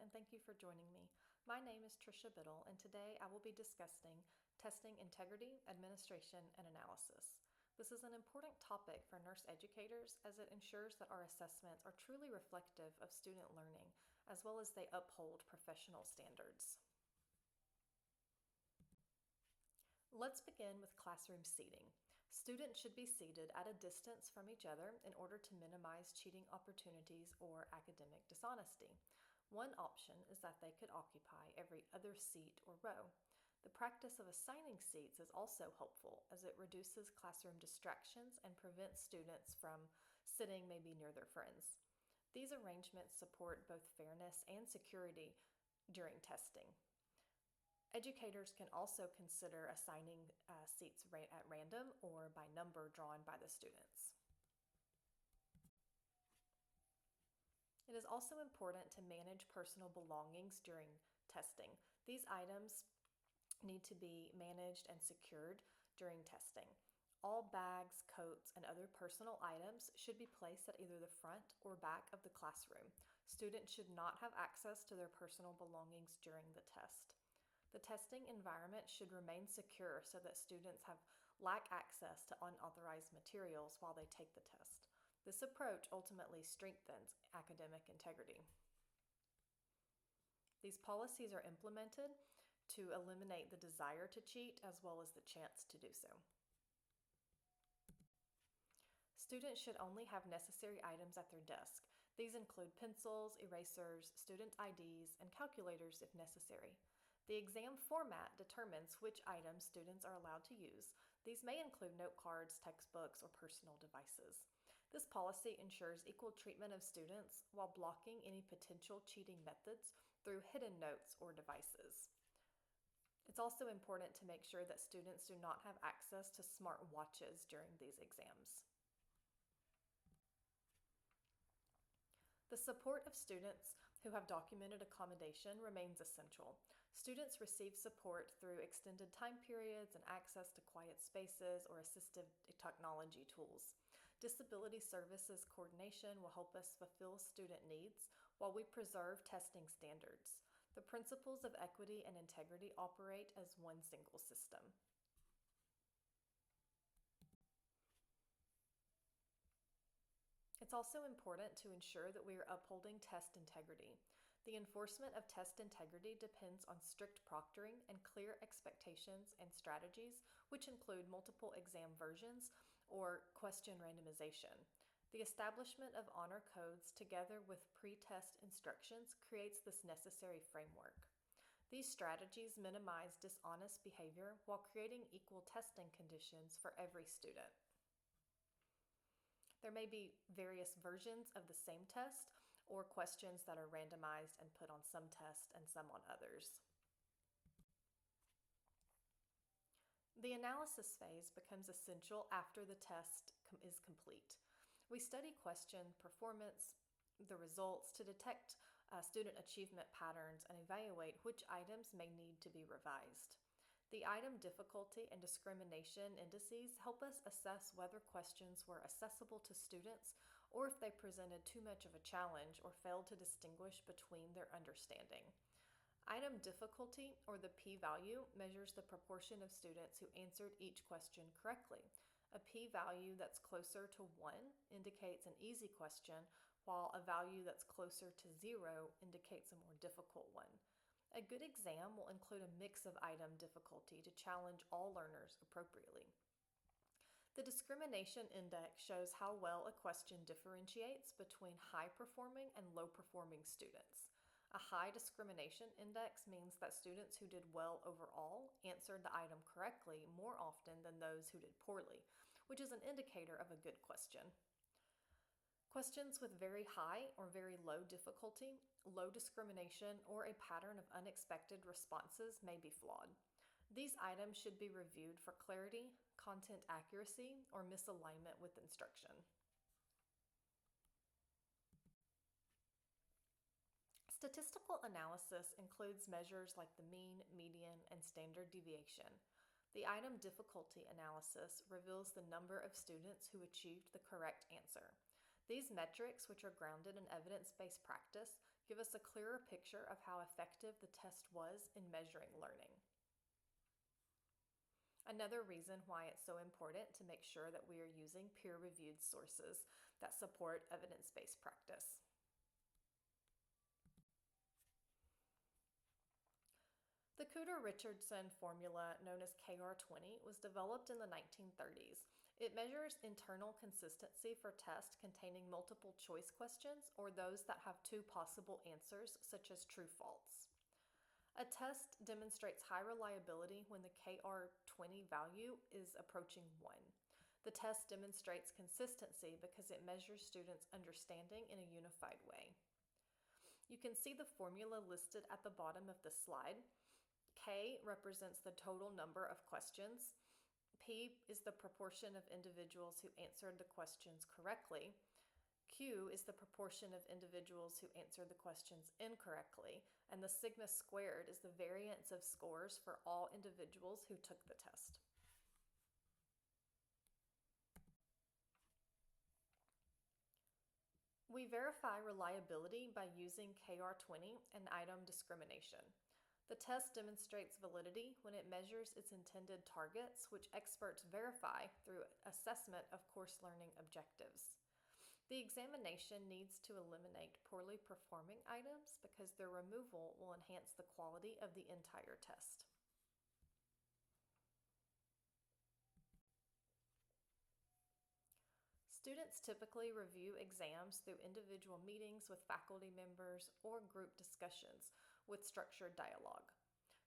and thank you for joining me. My name is Biddle, and today I will be discussing testing integrity, administration, and analysis. This is an important topic for nurse educators as it ensures that our assessments are truly reflective of student learning, as well as they uphold professional standards. Let's begin with classroom seating. Students should be seated at a distance from each other in order to minimize cheating opportunities or academic dishonesty. One option is that they could occupy every other seat or row. The practice of assigning seats is also helpful as it reduces classroom distractions and prevents students from sitting maybe near their friends. These arrangements support both fairness and security during testing. Educators can also consider assigning seats at random or by number drawn by the students. It is also important to manage personal belongings during testing. These items need to be managed and secured during testing. All bags, coats, and other personal items should be placed at either the front or back of the classroom. Students should not have access to their personal belongings during the test. The testing environment should remain secure so that students lack access to unauthorized materials while they take the test. This approach ultimately strengthens academic integrity. These policies are implemented to eliminate the desire to cheat as well as the chance to do so. Students should only have necessary items at their desk. These include pencils, erasers, student IDs, and calculators if necessary. The exam format determines which items students are allowed to use. These may include note cards, textbooks, or personal devices. This policy ensures equal treatment of students while blocking any potential cheating methods through hidden notes or devices. It's also important to make sure that students do not have access to smart watches during these exams. The support of students who have documented accommodation remains essential. Students receive support through extended time periods and access to quiet spaces or assistive technology tools. Disability services coordination will help us fulfill student needs while we preserve testing standards. The principles of equity and integrity operate as one single system. It's also important to ensure that we are upholding test integrity. The enforcement of test integrity depends on strict proctoring and clear expectations and strategies, which include multiple exam versions or question randomization. The establishment of honor codes together with pre-test instructions creates this necessary framework. These strategies minimize dishonest behavior while creating equal testing conditions for every student. There may be various versions of the same test or questions that are randomized and put on some tests and some on others. The analysis phase becomes essential after the test is complete. We study question performance, the results to detect student achievement patterns and evaluate which items may need to be revised. The item difficulty and discrimination indices help us assess whether questions were accessible to students or if they presented too much of a challenge or failed to distinguish between their understanding. Item difficulty, or the p-value, measures the proportion of students who answered each question correctly. A p-value that's closer to 1 indicates an easy question, while a value that's closer to 0 indicates a more difficult one. A good exam will include a mix of item difficulty to challenge all learners appropriately. The discrimination index shows how well a question differentiates between high-performing and low-performing students. A high discrimination index means that students who did well overall answered the item correctly more often than those who did poorly, which is an indicator of a good question. Questions with very high or very low difficulty, low discrimination, or a pattern of unexpected responses may be flawed. These items should be reviewed for clarity, content accuracy, or misalignment with instruction. Statistical analysis includes measures like the mean, median, and standard deviation. The item difficulty analysis reveals the number of students who achieved the correct answer. These metrics, which are grounded in evidence-based practice, give us a clearer picture of how effective the test was in measuring learning. Another reason why it's so important to make sure that we are using peer-reviewed sources that support evidence-based practice. The Kuder-Richardson formula, known as KR20, was developed in the 1930s. It measures internal consistency for tests containing multiple choice questions or those that have two possible answers, such as true-false. A test demonstrates high reliability when the KR20 value is approaching 1. The test demonstrates consistency because it measures students' understanding in a unified way. You can see the formula listed at the bottom of the slide. K represents the total number of questions. P is the proportion of individuals who answered the questions correctly. Q is the proportion of individuals who answered the questions incorrectly, and the sigma squared is the variance of scores for all individuals who took the test. We verify reliability by using KR20 and item discrimination. The test demonstrates validity when it measures its intended targets, which experts verify through assessment of course learning objectives. The examination needs to eliminate poorly performing items because their removal will enhance the quality of the entire test. Students typically review exams through individual meetings with faculty members or group discussions with structured dialogue.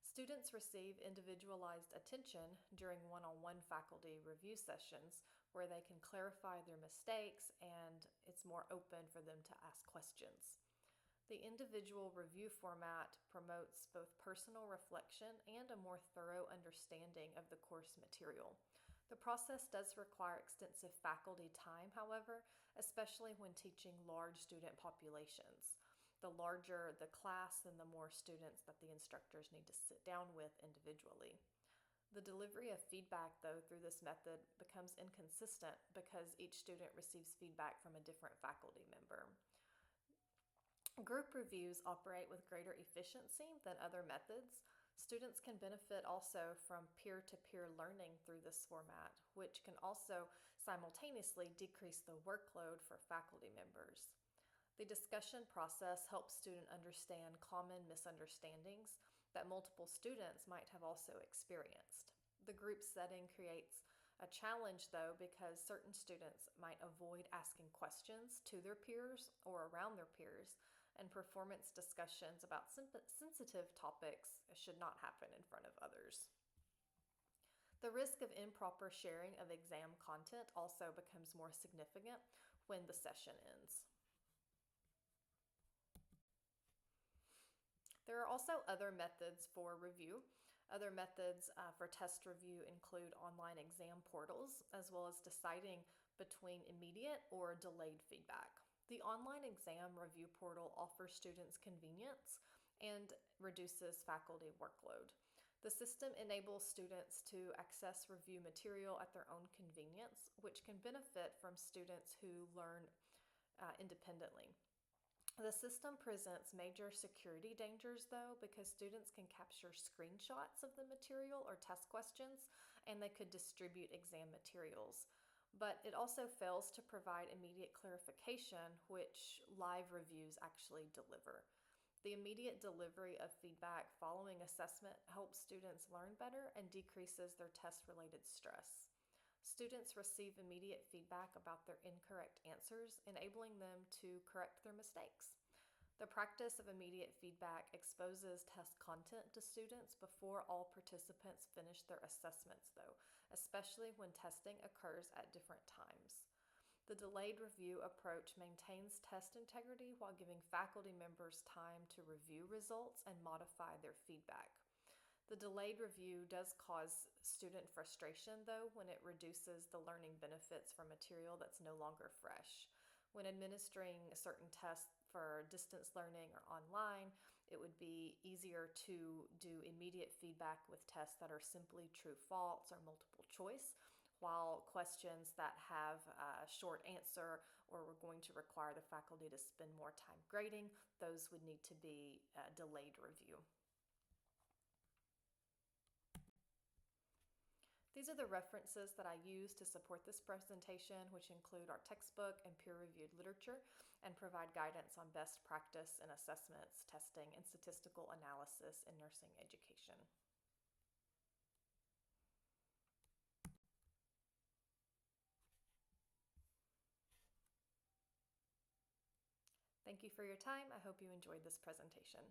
Students receive individualized attention during one-on-one faculty review sessions where they can clarify their mistakes and it's more open for them to ask questions. The individual review format promotes both personal reflection and a more thorough understanding of the course material. The process does require extensive faculty time, however, especially when teaching large student populations. The larger the class, then the more students that the instructors need to sit down with individually. The delivery of feedback, though, through this method becomes inconsistent because each student receives feedback from a different faculty member. Group reviews operate with greater efficiency than other methods. Students can benefit also from peer-to-peer learning through this format, which can also simultaneously decrease the workload for faculty members. The discussion process helps students understand common misunderstandings that multiple students might have also experienced. The group setting creates a challenge, though, because certain students might avoid asking questions to their peers or around their peers, and performance discussions about sensitive topics should not happen in front of others. The risk of improper sharing of exam content also becomes more significant when the session ends. There are also other methods for review. Other methods for test review include online exam portals, as well as deciding between immediate or delayed feedback. The online exam review portal offers students convenience and reduces faculty workload. The system enables students to access review material at their own convenience, which can benefit from students who learn independently. The system presents major security dangers, though, because students can capture screenshots of the material or test questions, and they could distribute exam materials. But it also fails to provide immediate clarification, which live reviews actually deliver. The immediate delivery of feedback following assessment helps students learn better and decreases their test-related stress. Students receive immediate feedback about their incorrect answers, enabling them to correct their mistakes. The practice of immediate feedback exposes test content to students before all participants finish their assessments, though, especially when testing occurs at different times. The delayed review approach maintains test integrity while giving faculty members time to review results and modify their feedback. The delayed review does cause student frustration, though, when it reduces the learning benefits from material that's no longer fresh. When administering certain tests for distance learning or online, it would be easier to do immediate feedback with tests that are simply true, false, or multiple choice, while questions that have a short answer or we're going to require the faculty to spend more time grading, those would need to be delayed review. These are the references that I use to support this presentation, which include our textbook and peer-reviewed literature, and provide guidance on best practice in assessments, testing, and statistical analysis in nursing education. Thank you for your time. I hope you enjoyed this presentation.